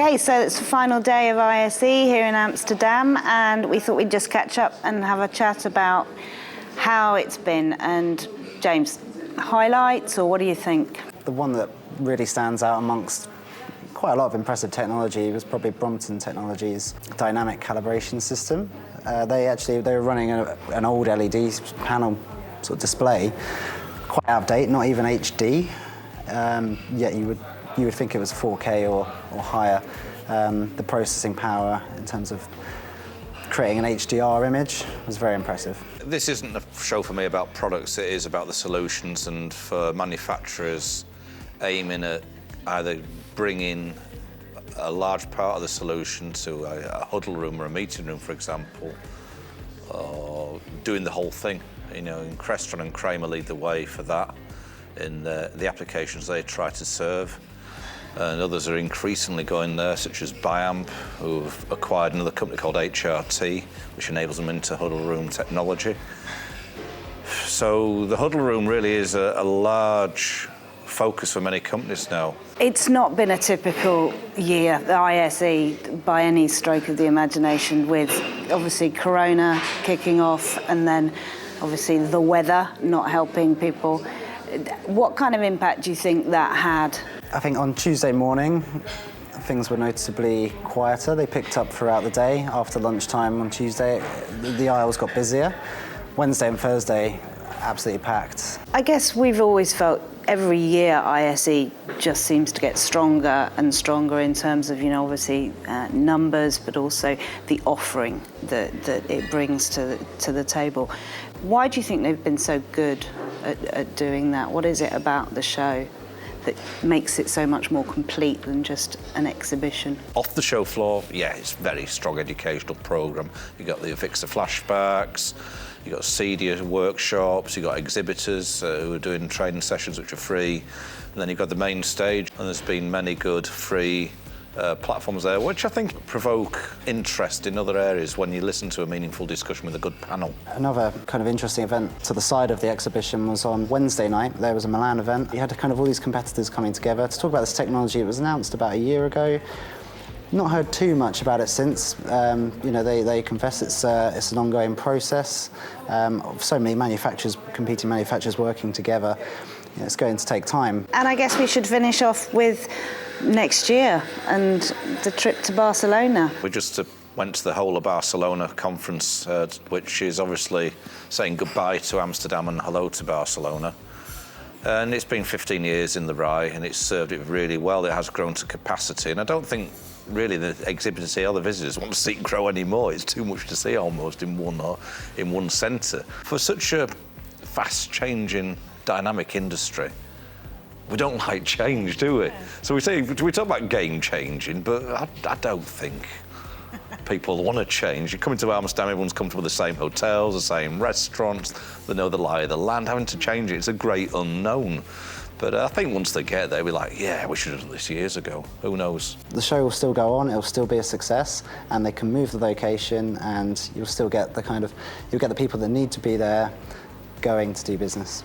Okay, so it's the final day of ISE here in Amsterdam, and we thought we'd just catch up and have a chat about how it's been. And James, highlights, or what do you think? The one that really stands out amongst quite a lot of impressive technology was probably Brompton Technologies' dynamic calibration system. They were running an old LED panel sort of display, quite out of date, not even HD, yet you would think it was 4K or higher. The processing power in terms of creating an HDR image was very impressive. This isn't a show for me about products, it is about the solutions, and for manufacturers aiming at either bringing a large part of the solution to a huddle room or a meeting room, for example, or doing the whole thing. You know, and Crestron and Kramer lead the way for that in the applications they try to serve. And others are increasingly going there, such as Biamp, who've acquired another company called HRT, which enables them into huddle room technology. So the huddle room really is a large focus for many companies now. It's not been a typical year, the ISE, by any stroke of the imagination, with obviously Corona kicking off and then obviously the weather not helping people. What kind of impact do you think that had? I think on Tuesday morning, things were noticeably quieter. They picked up throughout the day. After lunchtime on Tuesday, the aisles got busier. Wednesday and Thursday, absolutely packed. I guess we've always felt every year ISE just seems to get stronger and stronger in terms of, obviously numbers, but also the offering that it brings to the table. Why do you think they've been so good at doing that? What is it about the show that makes it so much more complete than just an exhibition? Off the show floor, yeah, it's a very strong educational programme. You've got the Avixa flashbacks, you've got CEDIA workshops, you've got exhibitors who are doing training sessions which are free, and then you've got the main stage, and there's been many good free platforms there, which I think provoke interest in other areas when you listen to a meaningful discussion with a good panel. Another kind of interesting event to the side of the exhibition was on Wednesday night. There was a Milan event. You had kind of all these competitors coming together to talk about this technology. It was announced about a year ago. Not heard too much about it since. They confess it's an ongoing process of so many manufacturers, competing manufacturers working together. It's going to take time. And I guess we should finish off with next year and the trip to Barcelona. We just went to the whole of Barcelona conference, which is obviously saying goodbye to Amsterdam and hello to Barcelona. And it's been 15 years in the RAI, and it's served it really well. It has grown to capacity, and I don't think really the exhibitors here or the visitors want to see it grow anymore. It's too much to see almost in one centre. For such a fast-changing, dynamic industry, we don't like change, do we? So we talk about game-changing, but I don't think people want to change. You come into Amsterdam, everyone's comfortable with the same hotels, the same restaurants, they know the lie of the land. Having to change it's a great unknown. But I think once they get there, we're like, yeah, we should have done this years ago. Who knows? The show will still go on, it'll still be a success, and they can move the location, and you'll still get the people that need to be there going to do business.